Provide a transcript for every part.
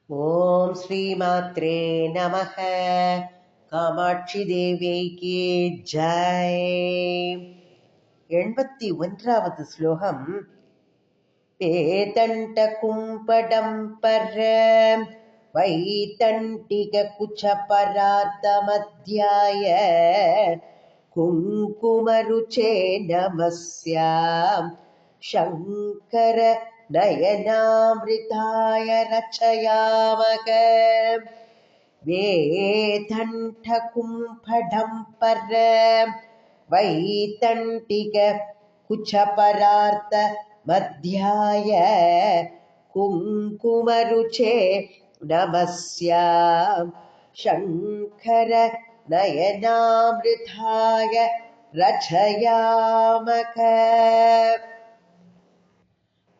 ஓம் ஸ்ரீமாத்ரே நமः. காமாட்சி தேவிக்கு ஜெய். 81வது ஸ்லோகம். வேதண்ட கும்படம் பர வைதண்டிக குச்ச பரார்த்த மத்யாய குங்குமருச்சே நமஸ்யாம் சங்கர நயனாமிருதாய ரச்சயாமக. வேதண்ட கும்படம் பர வைதண்டிக குச்சபரார்த்த மத்யாய குங்குமருச்சே நமஸ்யாம் சங்கர நயனாமிருதாய ரச்சயாமக.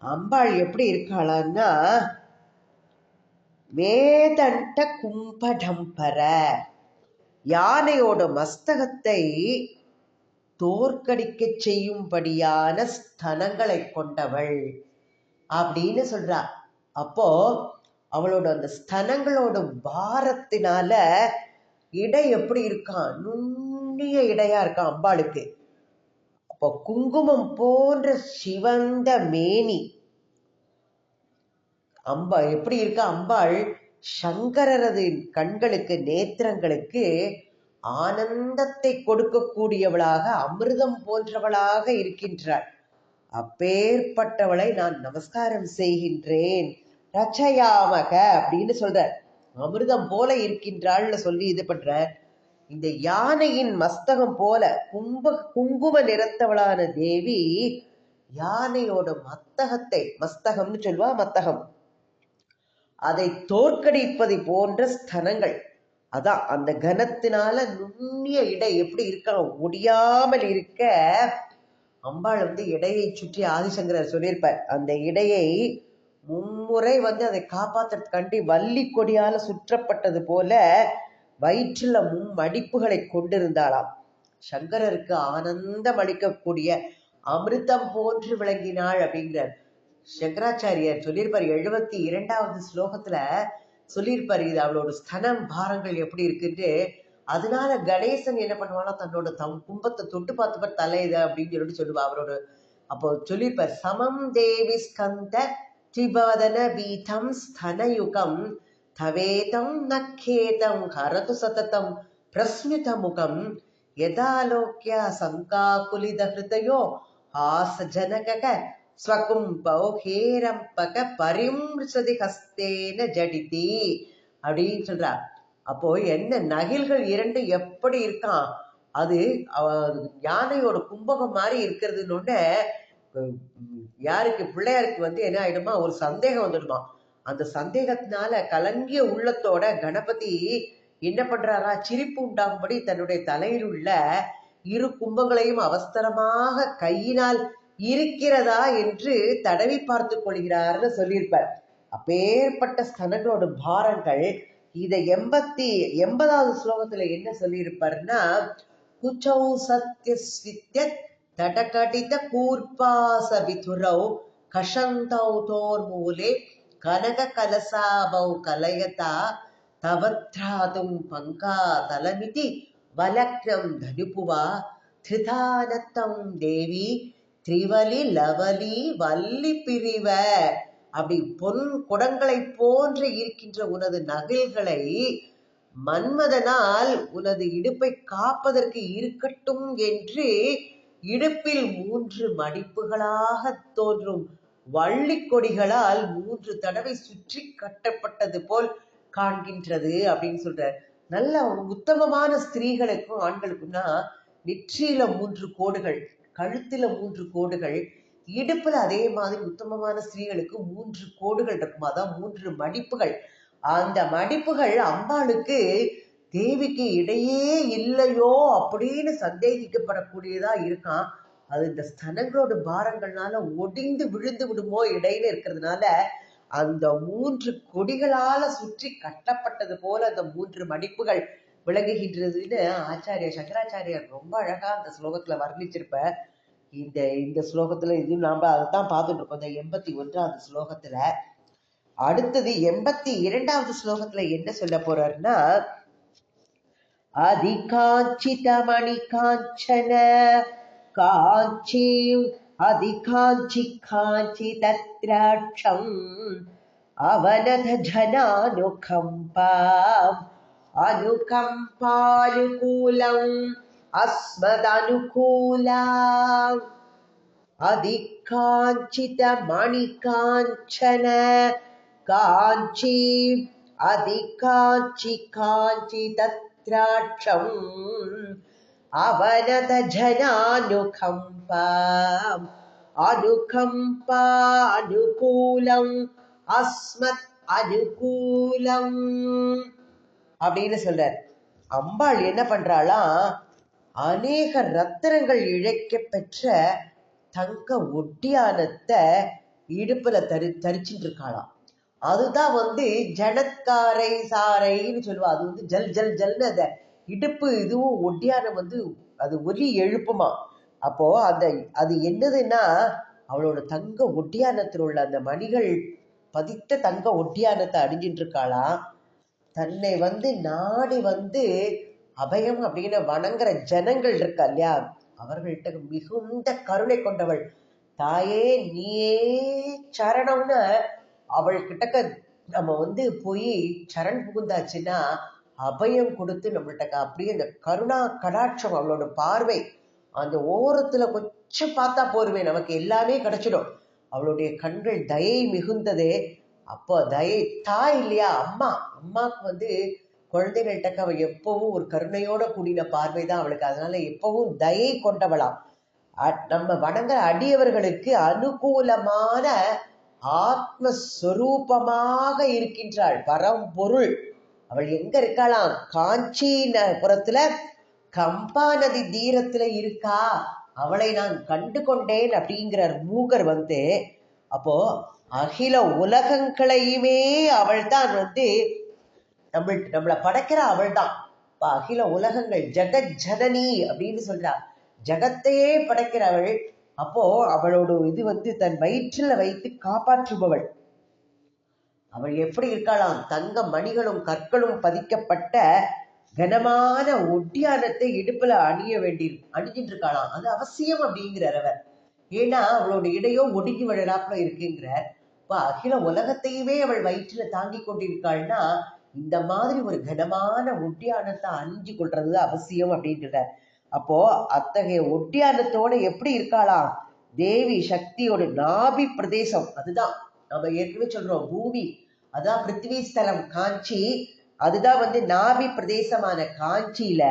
அம்பாள் எப்படி இருக்காளான்னா, வேதண்ட கும்படம்பர, யானையோட மஸ்தகத்தை தோற்கடிக்க செய்யும்படியான ஸ்தனங்களை கொண்டவள் அப்படின்னு சொல்றா. அப்போ அவளோட அந்த ஸ்தனங்களோட பாரத்தினால இடை எப்படி இருக்கான், நுண்ணிய இடையா இருக்கான் அம்பாளுக்கு. அப்போ குங்குமம் போன்ற சிவந்த மேனி எப்படி இருக்கா அம்பாள். சங்கரரது கண்களுக்கு, நேத்திரங்களுக்கு ஆனந்தத்தை கொடுக்கக்கூடியவளாக, அமிர்தம் போன்றவளாக இருக்கின்றாள். அப்பேற்பட்டவளை நான் நமஸ்காரம் செய்கின்றேன். ரச்சயாமக அப்படின்னு சொல்ற. அமிர்தம் போல இருக்கின்றாள்னு சொல்லி இது பண்ற. இந்த யானையின் மஸ்தகம் போல குங்கும நிறத்தவளான தேவி யானையோட மஸ்தகம்னு சொல்லுவா, மத்தகம், அதை தோற்கடிப்பதை போன்ற ஸ்தனங்கள். அதான் அந்த கனத்தினால நுண்ணிய இடை எப்படி இருக்க முடியாமல் இருக்க அம்பாள் இடையை சுற்றி ஆதிசங்கரர் சொல்லியிருப்பார். அந்த இடையை மும்முறை அதை காப்பாற்றுறதுக்காண்டி வள்ளி கொடியால சுற்றப்பட்டது போல வயிற்றுல மும்மடிப்புகளை கொண்டிருந்தாளாம். சங்கரருக்கு ஆனந்தம் அளிக்கக்கூடிய அமிர்தம் போன்று விளங்கினாள் அப்படிங்கிறார் சங்கராச்சாரியார். சொல்லியிருப்பார் 72வது ஸ்லோகத்துல சொல்லியிருப்பார், இது அவளோட ஸ்தனம் பாரங்கள் எப்படி இருக்குன்னு. அதனால கணேசன் என்ன பண்ணுவானா, தன்னோட கும்பத்தை தொட்டு பார்த்துப்பார், தலையுத அப்படின்னு சொல்லுவா அவரோட. அப்போ சொல்லியிருப்பார், சமம் தேவி ஸ்கந்த திரிபதன பீதம் ஸ்தனயுகம் தவேதம் நக்கேதம் ஹரது சததம் பிரஸ்மித முகம் யதாலோக்கிய சங்காகுலித ஹிருதயோ ஆச ஜனக ஸ்வகும்பௌ ஹேரம்பக பரிம்ருசதி ஹஸ்தேன ஜடிதி அப்படின்னு சொல்றா. அப்போ என்ன நகில்கள் இரண்டு எப்படி இருக்கான், அது யானையோட கும்பகம் மாதிரி இருக்கிறதுன்னு யாருக்கு, பிள்ளையாருக்கு என்ன ஆயிடுமா, ஒரு சந்தேகம் வந்துடுமா. அந்த சந்தேகத்தினால கலங்கிய உள்ளத்தோட கணபதி என்ன பண்றாரா, சிரிப்பு உண்டாகும்படி தன்னுடைய தலையில் உள்ள இரு கும்பங்களையும் அவசரமாக கையினால் இருக்கிறதா என்று தடவி பார்த்து கொள்கிறார்னு சொல்லியிருப்பார். அப்பேற்பட்ட ஸ்தனங்களோட பாரங்கள். இதை 80வது ஸ்லோகத்துல என்ன சொல்லியிருப்பாருன்னா, குச்சௌ சத்ய தடகடித கூர்பாச விதுரௌ கஷந்தௌ தோர் மூலே கனக கலசாபௌ கலயதா தவத்ராதும் பங்கா தலமிதி வலக்னம் தனுபுவா திரிதானத்தம் தேவி திரிவலி லவலி வள்ளி பிரிவ. அப்படி பொன் குடங்களை போன்று இருக்கின்ற உனது நகில்களை மன்மதனால் உனது இடுப்பை காப்பதற்கு இருக்கட்டும் என்று இடுப்பில் 3 மடிப்புகளாக தோன்றும் வள்ளி கொடிகளால் 3 தடவை சுற்றி கட்டப்பட்டது போல் காண்கின்றது அப்படின்னு சொல்ற. நல்ல உத்தமமான ஸ்திரீகளுக்கும் ஆண்களுக்கும்னா நெற்றியில 3 கோடுகள், கழுத்துல 3 கோடுகள், இடுப்புல அதே மாதிரி உத்தமமான ஸ்திரீகளுக்கு 3 கோடுகள் இருக்கும். அதான் 3 மடிப்புகள். அந்த மடிப்புகள் அம்பாளுக்கு தேவிக்கு இடையே இல்லையோ அப்படின்னு சந்தேகிக்கப்படக்கூடியதா இருக்கான். அது இந்த ஸ்தனங்களோட பாரங்கள்னால ஒடிந்து விழுந்து விடுமோ இடையில இருக்கிறதுனால அந்த 3 கொடிகளால சுற்றி கட்டப்பட்டது போல அந்த 3 மடிப்புகள் விளங்குகின்றதுன்னு ஆச்சாரிய சங்கராச்சாரியார் ரொம்ப அழகா அந்த ஸ்லோகத்துல வர்ணிச்சிருப்ப. இந்த ஸ்லோகத்துல இது நாம அதைத்தான் பார்த்துட்டு இருக்கோம். இந்த 81வது ஸ்லோகத்துல அடுத்தது 82வது ஸ்லோகத்துல என்ன சொல்ல போறாருன்னா, அதிகாஞ்சிதமணி காஞ்சன காஞ்சிம் அதிகாஞ்சி காஞ்சி தத்ராட்சம் அவனத ஜனானுகம்பாம் அனுகம்பானுகூலம் அஸ்மதனுகூலம். அதிகாஞ்சிதமணி காஞ்சன காஞ்சி அதிகாஞ்சி காஞ்சி தத்ராட்சம் அவனத ஜனானுகம்பாம் அனுகம்பா அனுகூலம் அஸ்மத் அனுகூலம் அப்படின்னு சொல்றார். அம்பாள் என்ன பண்றாளாம், அநேக ரத்தினங்கள் இழைக்க பெற்ற தங்க ஒட்டியானத்தை இடுப்புல தரிச்சுட்டு இருக்காளாம். அதுதான் ஜனத்காரை சாரைன்னு சொல்லுவா. அது ஜல் ஜல் ஜல்னு அந்த இடுப்பு இதுவும் ஒட்டியானம் அது ஒலி எழுப்புமா. அப்போ அது என்னதுன்னா, அவளோட தங்க ஒட்டியானத்தில் உள்ள அந்த மணிகள் பதித்த தங்க ஒட்டியானத்தை அணிஞ்சிட்டு இருக்காளாம். தன்னை நாடி அபயம் அப்படின்னு வணங்குற ஜனங்கள் இருக்கா இல்லையா, அவர்கள்ட்ட மிகுந்த கருணை கொண்டவள். தாயே நீயே சரணம்னு அவள் கிட்டக்க நம்ம போய் சரண் புகுந்தாச்சுன்னா அபயம் கொடுத்து நம்மள்கிட்ட அப்படியே அந்த கருணா கடாட்சம், அவளோட பார்வை அந்த ஓரத்துல கொஞ்சம் பார்த்தா போருமே நமக்கு எல்லாமே கிடைச்சிடும். அவளுடைய கண்கள் தயை மிகுந்ததே. அப்போ தயை தாய் இல்லையா, அம்மாவுக்கு குழந்தைகள்கிட்ட அவள் எப்பவும் ஒரு கருணையோட கூடின பார்வை தான் அவளுக்கு. அதனால எப்பவும் தயை கொண்டவளாம். நம்ம வணங்குற அடியவர்களுக்கு அனுகூலமான ஆத்மஸ்வரூபமாக இருக்கின்றாள் பரம்பொருள். அவள் எங்க இருக்காளாம், காஞ்சி புறத்துல கம்பா நதி தீரத்துல இருக்கா. அவளை நான் கண்டு கொண்டேன் அப்படிங்கிறார் மூகர். அப்போ அகில உலகங்களையுமே அவள் தான் நம்மளை படைக்கிற அவள் தான். அகில உலகங்கள் ஜெகத் ஜனனி அப்படின்னு சொல்றா. ஜகத்தையே படைக்கிறவள். அப்போ அவளோட இது தன் வயிற்றுல வைத்து காப்பாற்றுபவள். அவள் எப்படி இருக்காளாம், தங்க மணிகளும் கற்களும் பதிக்கப்பட்ட கனமான ஒட்டியானத்தை இடுப்புல அணிஞ்சிட்டு இருக்காளாம். அது அவசியம் அப்படிங்கிறார் அவர். ஏன்னா அவளோட இடையோ ஒடுங்கி விழலாப்புல இருக்குங்கிறார். இப்ப அகில உலகத்தையுமே அவள் வயிற்றுல தாங்கி கொண்டிருக்காள்னா இந்த மாதிரி ஒரு கனமான ஒட்டியானத்தை அணிஞ்சு கொள்றது அவசியம் அப்படின்றார். அப்போ அத்தகைய ஒட்டியானத்தோட எப்படி இருக்காளாம், தேவி சக்தியோட நாபி பிரதேசம். அதுதான் நம்ம ஏற்கனவே சொல்றோம், பூமி அதான் பிருத்திவி ஸ்தலம் காஞ்சி. அதுதான் நாபி பிரதேசமான காஞ்சியில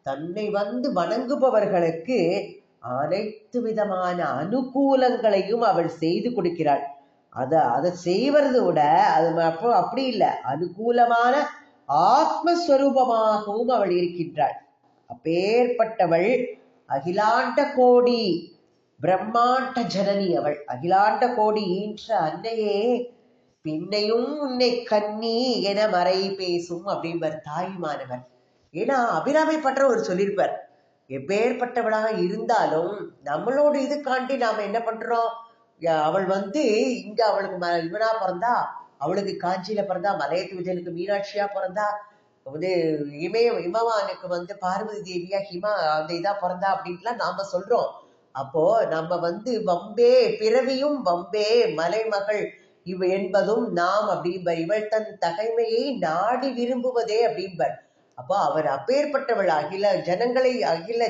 தன்னை வணங்குபவர்களுக்கு அனைத்து விதமான அனுகூலங்களையும் அவள் செய்து கொடுக்கிறாள். அதை செய்வதை விட அது அப்படி இல்லை, அனுகூலமான ஆத்மஸ்வரூபமாகவும் அவள் இருக்கின்றாள். அப்பேற்பட்டவள் அகிலாண்ட கோடி பிரம்மாண்ட ஜனனி. அவள் அகிலாண்ட கோடி ஈன்ற அன்னையே பின்னையும் உன்னை கண்ணி என மறை பேசும் அப்படின்பார் தாயுமானவர். ஏன்னா அபிராமி பற்ற ஒரு சொல்லியிருப்பார், எப்பேற்பட்டவளாக இருந்தாலும் நம்மளோட இதுக்காண்டி நாம என்ன பண்றோம், அவள் இங்க அவளுக்கு இவனா பிறந்தா, அவளுக்கு காஞ்சியில பிறந்தா, மலையத்து விஜயனுக்கு மீனாட்சியா பிறந்தா, இமவானுக்கு பார்வதி தேவியா ஹிமா அந்த இதா பிறந்தா அப்படின்ட்டுலாம் நாம சொல்றோம். அப்போ நம்ம வம்பே பிறவியும் வம்பே மலைமகள் இவ என்பதும் நாம் அப்படின்பர். இவள் தன் தகைமையை நாடி விரும்புவதே அப்படின்பர். அப்போ அவர் அப்பேற்பட்டவள் அகில ஜனங்களை அகில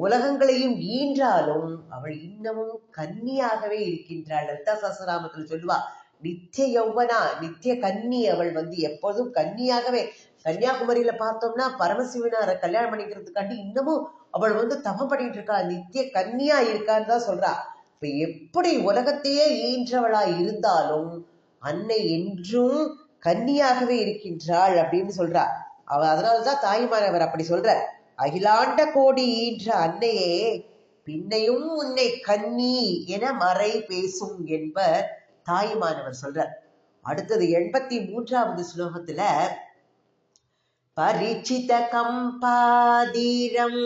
உலகங்களையும் ஈன்றாலும் அவள் இன்னமும் கன்னியாகவே இருக்கின்றாள். லலிதா சஹஸ்ரநாமத்தில் சொல்லுவா, நித்திய யௌவனா நித்திய கன்னி. அவள் எப்போதும் கன்னியாகவே. கன்னியாகுமரியில பார்த்தோம்னா பரமசிவனார கல்யாணம் பண்ணிக்கிறதுக்காண்டி இன்னமும் அவள் தவம் பண்ணிட்டு இருக்கா, நித்திய கன்னியா இருக்கான்னு தான் சொல்றா. இப்ப எப்படி உலகத்தையே ஈன்றவளா இருந்தாலும் அன்னை என்றும் கன்னியாகவே இருக்கின்றாள் அப்படின்னு சொல்றா. அதனால்தான் தாய்மானவர் அப்படி சொல்ற, அகிலாண்ட கோடி ஈன்ற அன்னையே பின்னையும் உன்னை கன்னி என மறை பேசும் என்பர் தாயுமானவர் சொல்றார். அடுத்தது 83வது ஸ்லோகத்துல, பரிச்சித கம்பாதீரம்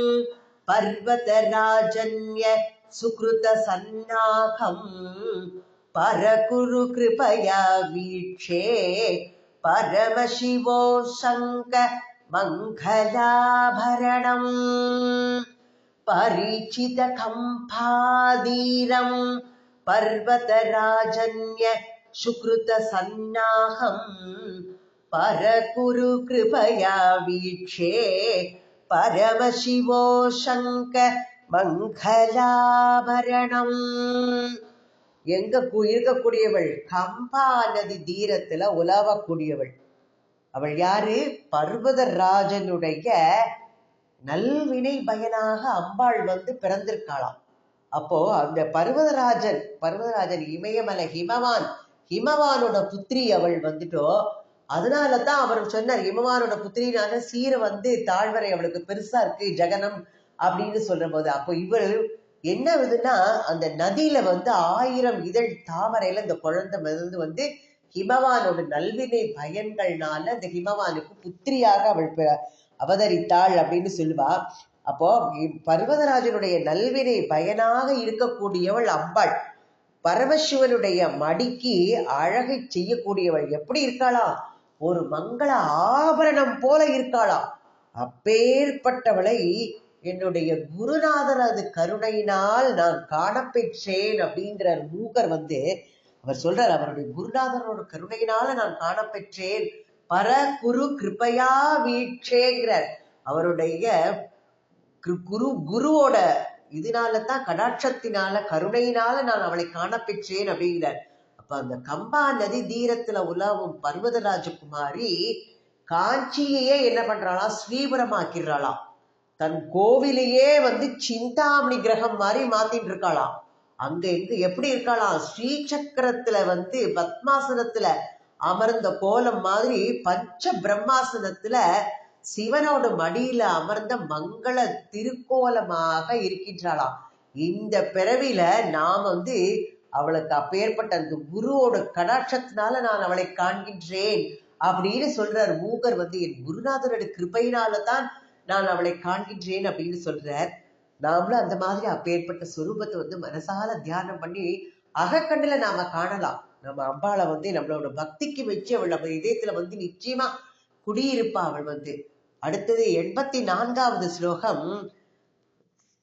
பர்வத ராஜன்ய சுக்ருத சன்னாகம் परकुरु कृपया वीक्षे परमशिवो शङ्क मङ्गलाभरणम् परिचितकम्पादीरम् पर्वतराजन्य सुकृतसन्नाहम् परकुरु कृपया वीक्षे परमशिवो शङ्क மங்களாபரணம். எங்க இருக்கக்கூடியவள்? கம்பா நதி தீரத்துல உலாவக்கூடியவள். அவள் யாரு? பர்வதராஜனுடைய நல்வினை பயனாக அம்பாள் பிறந்திருக்காளாம். அப்போ அந்த பர்வதராஜன் இமயமலை ஹிமவானோட புத்திரி அவள் அதனாலதான் அவர் சொன்னார், ஹிமவானோட புத்திரினால சீர தாழ்வரை அவளுக்கு பெருசா இருக்கு ஜகனம் அப்படின்னு சொல்ற போது, அப்போ இவள் என்ன ஆகுதுன்னா, அந்த நதியில 1000 இதழ் தாமரையில இந்த குழந்தை ஹிமவானோட நல்வினை பயன்கள்னால இந்த ஹிமவானுக்கு புத்திரியாக அவள் அவதரித்தாள் அப்படின்னு சொல்லுவா. அப்போ பர்வதராஜனுடைய நல்வினை பயனாக இருக்கக்கூடியவள் அம்பாள். பரமசிவனுடைய மடிக்கு அழகை செய்யக்கூடியவள். எப்படி இருக்காளாம்? ஒரு மங்கள ஆபரணம் போல இருக்காளாம். அப்பேற்பட்டவளை என்னுடைய குருநாதரது கருணையினால் நான் காணப்பெற்றேன் அப்படிங்கிறார் மூகர். அவர் சொல்றார், அவருடைய குருநாதரோட கருணையினால நான் காணப்பெற்றேன். பர குரு கிருப்பையா வீட்சேங்கிறார். அவருடைய குருவோட இதனாலதான், கடாட்சத்தினால கருணையினால நான் அவளை காணப்பெற்றேன் அப்படிங்கிறார். அப்ப அந்த கம்பா நதி தீரத்துல உலாவும் பர்வதராஜகுமாரி காஞ்சியையே என்ன பண்றாளாம்? ஸ்ரீபுரமாக்கிறாளாம். தன் கோவிலையே சிந்தாமணி கிரகம் மாதிரி மாத்திட்டு இருக்காளாம். அங்க எப்படி இருக்காளாம்? ஸ்ரீசக்கரத்துல பத்மாசனத்துல அமர்ந்த கோலம் மாதிரி பஞ்ச பிரம்மாசனத்துல சிவனோட மடியில அமர்ந்த மங்கள திருக்கோலமாக இருக்கின்றாளாம். இந்த பிறவில நாம் அவளுக்கு அப்பேற்பட்ட அந்த குருவோட கடாட்சத்தினால நான் அவளை காண்கின்றேன் அப்படின்னு சொல்றார் மூகர். என் குருநாதரோட கிருபையினாலதான் நான் அவளை காண்கின்றேன் அப்படின்னு சொல்றார். நாமளும் அந்த மாதிரி அப்பேற்பட்ட சுரூபத்தை மனசால தியானம் பண்ணி அகக்கண்ணுல நாம காணலாம். நம்ம அம்பாளை நம்மளோட பக்திக்கு வச்சு அவள் நம்ம இதயத்துல நிச்சயமா குடியிருப்பா அவள். அடுத்தது 84வது ஸ்லோகம்.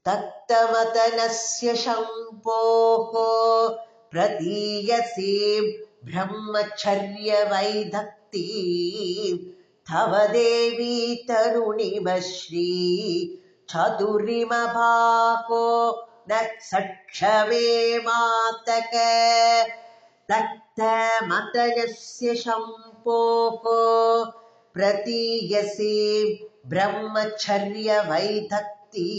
தத்தமதனஸ்ய சம்போஹோ பிரதீயசே பிரம்மச்சர்ய வைதக்தி தவ தேவி தருணிமஸ்ரீ சதுரிமபாகோ ந சக்ஷவே மாதக. தத்தமதனஸ்ய சம்போஹோ பிரதீயசே பிரம்மச்சர்ய வைதக்தி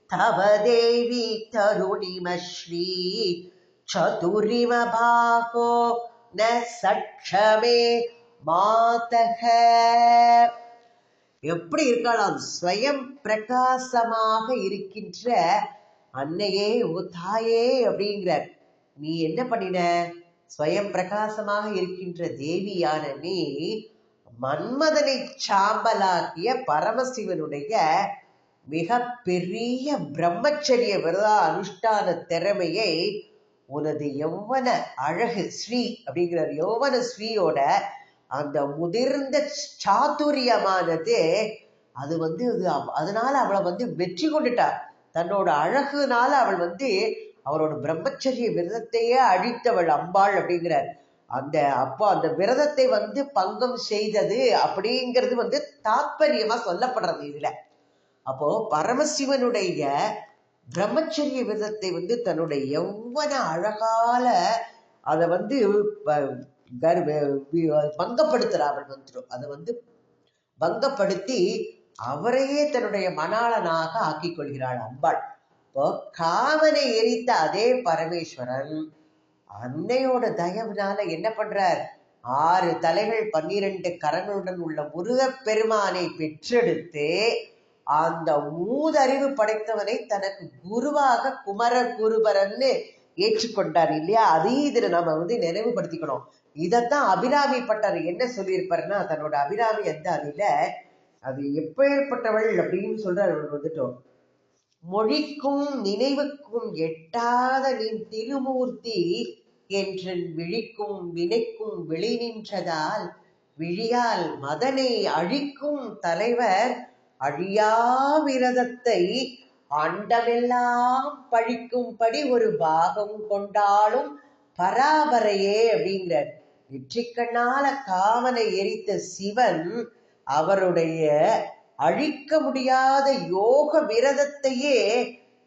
தவ தேவி தருணிமஸ்ரீ சதுரிமபாகோ ந சக்ஷமே மாதக. எப்படி இருக்கலாம்? ஸ்வயம் பிரகாசமாக இருக்கின்ற அன்னையே, ஓ தாயே அப்படிங்கிறார். நீ என்ன பண்ணின? ஸ்வயம் பிரகாசமாக இருக்கின்ற தேவியான நீ மன்மதனை சாம்பலாக்கிய பரமசிவனுடைய மிக பெரிய பிரம்மச்சரிய விரத அனுஷ்டான திறமையை உனது யௌவன அழகு ஸ்ரீ அப்படிங்கிறார். யௌவன ஸ்ரீயோட அந்த முதிர்ந்த சாதுரியமானது அது அதனால அவளை வெற்றி கொண்டுட்டார். தன்னோட அழகுனால அவள் அவரோட பிரம்மச்சரிய விரதத்தையே அழித்தவள் அம்பாள் அப்படிங்கிறார். அப்போ அந்த விரதத்தை பங்கம் செய்தது அப்படிங்கிறது தாத்பரியமா சொல்லப்படுறது இதுல. அப்போ பரமசிவனுடைய பிரம்மச்சரிய விரதத்தை தன்னுடைய யௌவன அழகால அதை பங்கப்படுத்துற அவள் அதை பங்கப்படுத்தி அவரையே தன்னுடைய மணாளனாக ஆக்கிக் கொள்கிறாள் அம்பாள். இப்போ காமனை எரித்த அதே பரமேஸ்வரன் அன்னையோட தயவுனால என்ன பண்றார்? 6 தலைகள் 12 கரங்களுடன் உள்ள முருகப்பெருமானை பெற்றெடுத்து அந்த மூதறிவு படைத்தவனை தனக்கு குருவாக குமர குருபரன்னு ஏற்றுக்கொண்டார் இல்லையா? அதையும் இதுல நம்ம நினைவுபடுத்திக்கணும். இதத்தான் அபிராமி பட்டர் என்ன சொல்லியிருப்பாருன்னா, தன்னோட அபிராமி அந்த அதில அது எப்பேற்பட்டவள் அப்படின்னு சொல்றாரு. மொழிக்கும் நினைவுக்கும் எட்டாத நின் திருமூர்த்தி என்றன் விழிக்கும் வினைக்கும் விளை நின்றதால் விழியால் மதனை அழிக்கும் தலைவர் அழியா விரதத்தை அண்டமெல்லாம் பழிக்கும்படி ஒரு பாகம் கொண்டாலும் பராபரையே அப்படிங்கிறார். நெற்றிக்கண்ணால காமனை எரித்த சிவன் அவருடைய அழிக்க முடியாத யோக விரதத்தையே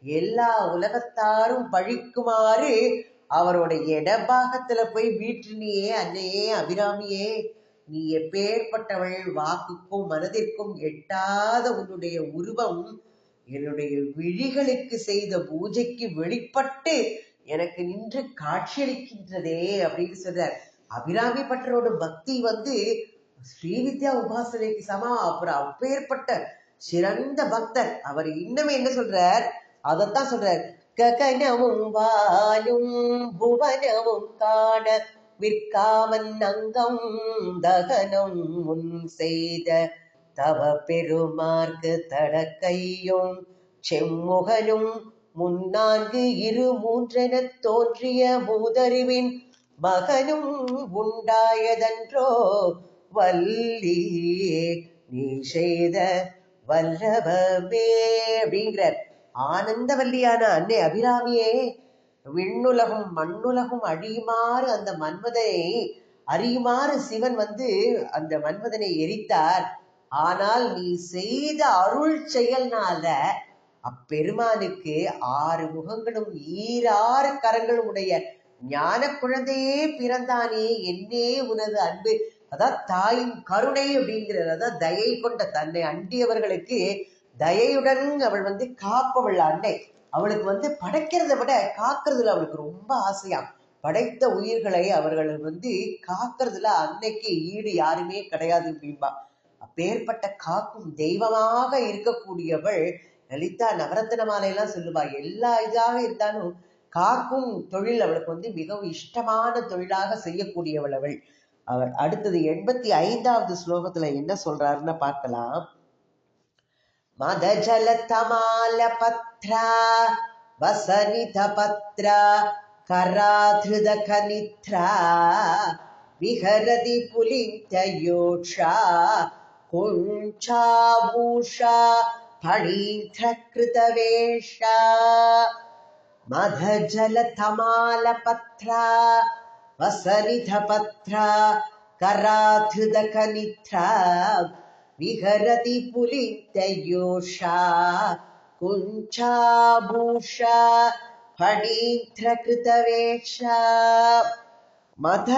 எல்லா உலகத்தாரும் பழிக்குமாறு அவருடைய இடபாகத்துல போய் வீற்றினியே அன்னையே அபிராமியே, நீ எப்பேற்பட்டவள், வாக்குக்கும் மனதிற்கும் எட்டாத உன்னுடைய உருவம் என்னுடைய விழிகளுக்கு செய்த பூஜைக்கு வெளிப்பட்டு எனக்கு நின்று காட்சியளிக்கின்றதே அப்படின்னு சொல்றார். அபிராமி பட்டரோட பக்தி ஸ்ரீவித்யா உபாசனைக்கு சமா. அப்புறம் அப்பேற்பட்ட சிறந்த பக்தர் அவர். இன்னும் என்ன சொல்றார், அதத்தான் சொல்றார். ககனமும் வாலும் புவனமும் காண விற்காமன் அங்கம் தகனம் முன் செய்த தவ பெருமார்க்கு தடக்கையும் செம்முகனும் முன்னான்கு இரு மூன்றென தோன்றிய மூதறிவின் மகனும் உண்டாயதன்றோ வல்லி நீ செய்த வல்லபமே அப்படிங்கிறார். ஆனந்தவல்லியான அன்னை அபிராமியே, விண்ணுலகும் மண்ணுலகும் அழியுமாறு அந்த மன்மதனை அறியுமாறு சிவன் அந்த மன்மதனை எரித்தார். ஆனால் நீ செய்த அருள் செயல்னால அப்பெருமானுக்கு 6 முகங்களும் 6 கரங்களும் உடைய ஞான குழந்தையே பிறந்தானே. என்னே உனது அன்பு, அதான் தாயின் கருணை அப்படிங்கிறது. அதான் தயை கொண்ட தன்னை அண்டியவர்களுக்கு தயையுடன் அவள் காப்பவள் அன்னை. அவளுக்கு படைக்கிறத விட காக்கிறதுல அவளுக்கு ரொம்ப ஆசையாம். படைத்த உயிர்களை அவர்கள் காக்கிறதுல அன்னைக்கு ஈடு யாருமே கிடையாது அப்படின்பா. அப்பேற்பட்ட காக்கும் தெய்வமாக இருக்கக்கூடியவள் லலிதா. நவரத்ன மாலையெல்லாம் சொல்லுவா, எல்லா இதாக இருந்தாலும் காக்கும் தொழில் அவளுக்கு மிகவும் இஷ்டமான தொழிலாக செய்யக்கூடியவள் அவள். அவர் அடுத்தது 85வது ஸ்லோகத்துல என்ன சொல்றாருன்னு பார்க்கலாம். மத ஜல தமால பத்ரா வசனித பத்ரா கராத்ருத கனித்ரா விஹரதி புலிந்த யோஷா குஞ்சா பூஷா பணீத்ர கிருதவேஷா. மத ஜல தமால பத்ரா வசனித பத்ரா கராத்ருத கனித்ரா விஹரதி புலிந்த யோஷா குஞ்சா பூஷா பணீத்ர கிருதவேஷா. மத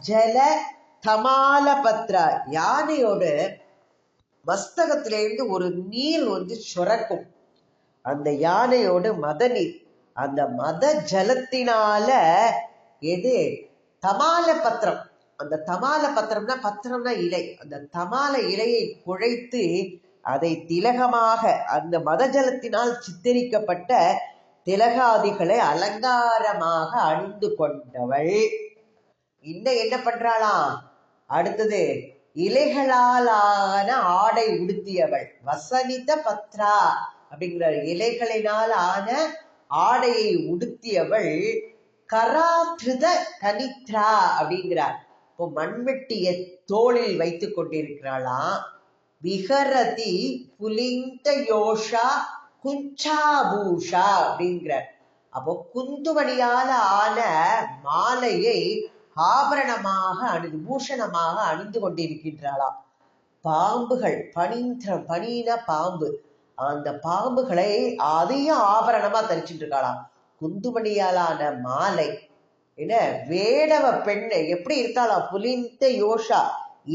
ஜல தமால பத்ரா, யானையோட மஸ்தகத்திலிருந்து ஒரு நீர் சுரக்கும். அந்த யானையோட மத நீர், அந்த மத ஜலத்தினால எது தமால பத்திரம். அந்த தமால பத்திரம்னா இலை. அந்த தமால இலையை குழைத்து அதை திலகமாக அந்த மத ஜலத்தினால் சித்தரிக்கப்பட்ட திலகாதிகளை அலங்காரமாக அணிந்து கொண்டவள். இன்னும் என்ன பண்றாளாம், அடுத்தது இலைகளால் ஆன ஆடை உடுத்தியவள். வசனித பத்ரா அப்படிங்கிற இலைகளினால் ஆன ஆடையை உடுத்தியவள். கராத்ருத கனித்ரா அப்படிங்கிறார். இப்போ மண்வெட்டிய தோளில் வைத்துக் கொண்டிருக்கிறாளாம். விஹரதி புலிந்த யோஷா குஞ்சாபூஷா அப்படிங்கிறார். அப்போ குந்துமணியால ஆன மாலையை ஆபரணமாக பூஷணமாக அணிந்து கொண்டிருக்கின்றாளாம். பாம்புகள் பனீன பாம்பு, அந்த பாம்புகளை அதையும் ஆபரணமா தரிச்சுட்டு இருக்காளாம். குந்துமணியாலான மாலை. என்ன வேடவ பெண்ணை எப்படி இருக்காளாம், புலிந்த யோஷா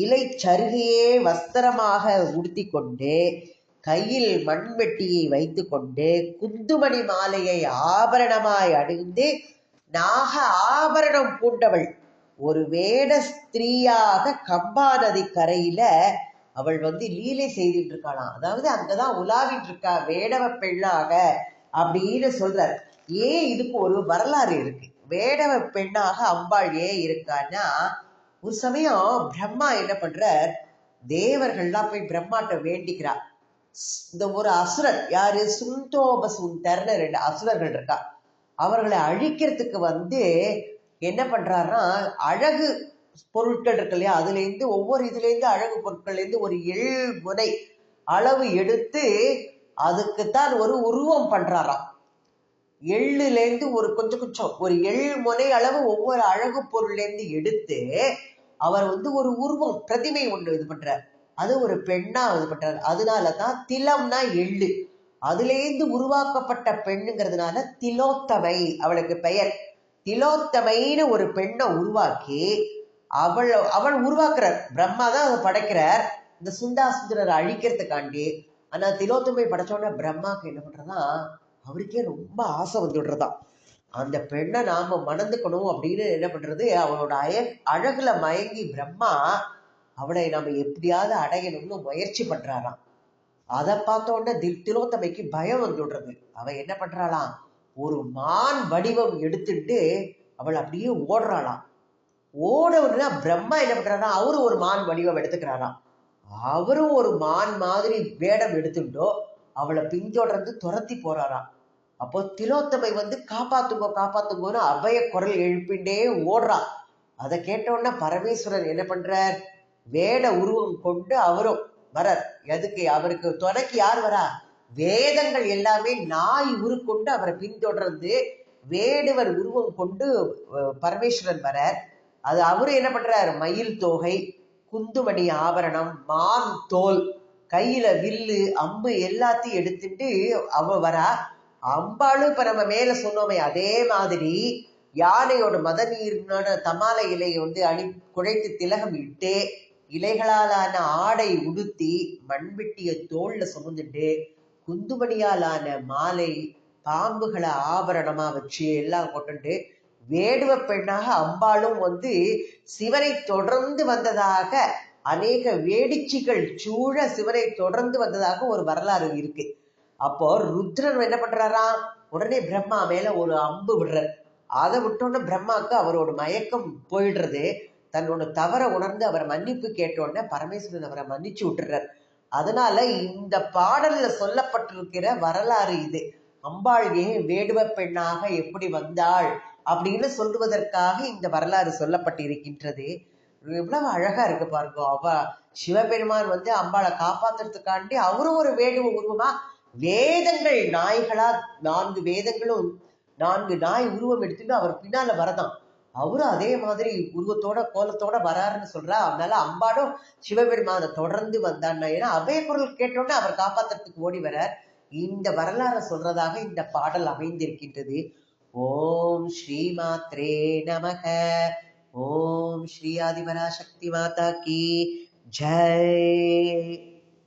இலை சருகையே வஸ்திரமாக உடுத்தி கொண்டு கையில் மண்வெட்டியை வைத்து கொண்டு குந்துமணி மாலையை ஆபரணமாய் அணிந்து நாக ஆபரணம் பூண்டவள் ஒரு வேட ஸ்திரீயாக கம்பா நதி கரையில அவள் லீலை செய்துட்டு இருக்காளாம். அதாவது அங்கதான் உலாவிட்டு இருக்கா வேடவ பெண்ணாக அப்படின்னு சொல்றார். ஏன் இதுக்கு ஒரு வரலாறு இருக்கு. வேடவ பெண்ணாக அம்பாள் ஏன் இருக்கான்னா, ஒரு சமயம் பிரம்மா என்ன பண்றார், தேவர்கள்லாம் போய் பிரம்மாட்ட வேண்டிக்கிறார். இந்த ஒரு அசுரன் யாரு, சுந்தோபசுந்தர்னு 2 அசுரர்கள் இருக்கா. அவர்களை அழிக்கிறதுக்கு என்ன பண்றாருன்னா, அழகு பொருட்கள் இருக்கு இல்லையா, அதுல இருந்து ஒவ்வொரு இதுல இருந்து அழகு பொருட்கள்ல இருந்து ஒரு முனை அளவு எடுத்து அதுக்குத்தான் ஒரு உருவம் பண்றாராம். இருந்து ஒரு கொஞ்சம் கொஞ்சம் ஒரு முனை அளவு ஒவ்வொரு அழகு பொருள்ல இருந்து எடுத்து அவர் ஒரு உருவம் பிரதிமை ஒண்ணு இது பண்றார். அது ஒரு பெண்ணா இது பண்றாரு. அதனாலதான் திலம்னா எள்ளு, அதுல இருந்து உருவாக்கப்பட்ட பெண்ணுங்கிறதுனால திலோத்தமை அவளுக்கு பெயர். திலோத்தமைன்னு ஒரு பெண்ணை உருவாக்கி அவள் உருவாக்குறார். பிரம்மா தான் அதை படைக்கிறார் இந்த சுந்தாசுந்தரரை அழிக்கிறதுக்காண்டி. ஆனா திலோத்தமை படைச்சோன்னா பிரம்மாக்கு என்ன பண்றதா, அவருக்கே ரொம்ப ஆசை வந்துடுறதாம். அந்த பெண்ணை நாம மணந்துக்கணும் அப்படின்னு என்ன பண்றது, அவளோட அழகுல மயங்கி பிரம்மா அவளை நாம எப்படியாவது அடையணும்னு முயற்சி பண்றாராம். அதை பார்த்த உடனே திலோத்தமைக்கு பயம் வந்துடுறது. அவ என்ன பண்றாளாம், ஒரு மான் வடிவம் எடுத்துட்டு அவள் அப்படியே ஓடுறாளாம். ஓடவுடனே பிரம்மா என்ன பண்றாரா, அவரு ஒரு மான் வடிவம் எடுத்துக்கிறாராம். அவரும் ஒரு மான் மாதிரி வேடம் எடுத்துட்டோ அவளை பின்தொடர்ந்து துரத்தி போறாராம். அப்போ திலோத்தமை காப்பாத்துங்கோ காப்பாத்துங்கோன்னு அபய குரல் எழுப்பிண்டே ஓடுறான். அதை கேட்டோன்னா பரமேஸ்வரர் என்ன பண்றார், வேட உருவம் கொண்டு அவரும் வரார். எதுக்கு, அவருக்கு துணைக்கு யார் வரா, வேதங்கள் எல்லாமே நாய் உருக்கொண்டு அவரை பின்தொடர்ந்து வேடுவர் உருவம் கொண்டு பரமேஸ்வரன் வரார். அது அவரு என்ன பண்றாரு, மயில் தோகை, குந்துமணி ஆபரணம், மான் தோல், கையில வில்லு அம்பு எல்லாத்தையும் எடுத்துட்டு அவ வரா. அம்பாளும் இப்ப நம்ம மேல சொன்னோமே அதே மாதிரி யானையோட மத நீரோட தமாலை இலையை குழைத்து திலகம் இட்டு இலைகளாலான ஆடை உடுத்தி மண்வெட்டிய தோல்ல சுமந்துட்டு குந்துமணியாலான மாலை பாம்புகளை ஆபரணமா வச்சு எல்லாம் கொண்டு வேடுவ பெண்ணாக அம்பாளும் சிவனை தொடர்ந்து வந்ததாக அநேக வேடிச்சிகள் சூழ சிவனை தொடர்ந்து வந்ததாக ஒரு வரலாறு இருக்கு. அப்போ ருத்ரன் என்ன பண்றாரா, உடனே பிரம்மா மேல ஒரு அம்பு விடுறார். அதை விட்டோன்னு பிரம்மாவுக்கு அவரோட மயக்கம் போயிடுறது. தன்னோட தவற உணர்ந்து அவரை மன்னிப்பு கேட்டோடனே பரமேஸ்வரன் அவரை மன்னிச்சு விட்டுறார். அதனால இந்த பாடல்ல சொல்லப்பட்டிருக்கிற வரலாறு இது. அம்பாள் ஏன் வேடுவ பெண்ணாக எப்படி வந்தாள் அப்படின்னு சொல்லுவதற்காக இந்த வரலாறு சொல்லப்பட்டிருக்கின்றது. எவ்வளவு அழகா இருக்கு பாருங்க. சிவபெருமான் அம்பாளை காப்பாத்துறதுக்காண்டி அவரும் ஒரு வேடுவ உருவமா வேதங்கள் நாய்களா 4 வேதங்களும் 4 நாய் உருவம் எடுத்துட்டு அவர் பின்னால வரதான். அவரும் அதே மாதிரி உருவத்தோட கோலத்தோட வராருன்னு சொல்றா. அதனால அம்பாடும் சிவபெருமானை தொடர்ந்து வந்தான்னா, ஏன்னா அபய குரல் கேட்டோன்னே அவர் காப்பாத்துறதுக்கு ஓடி வரார். இந்த வரலாறு சொல்றதாக இந்த பாடல் அமைந்திருக்கின்றது. ஓம் ஸ்ரீ மாத்ரே நமக. ஓம் ஸ்ரீ ஆதிபராசக்தி மாதா கி ஜெய்.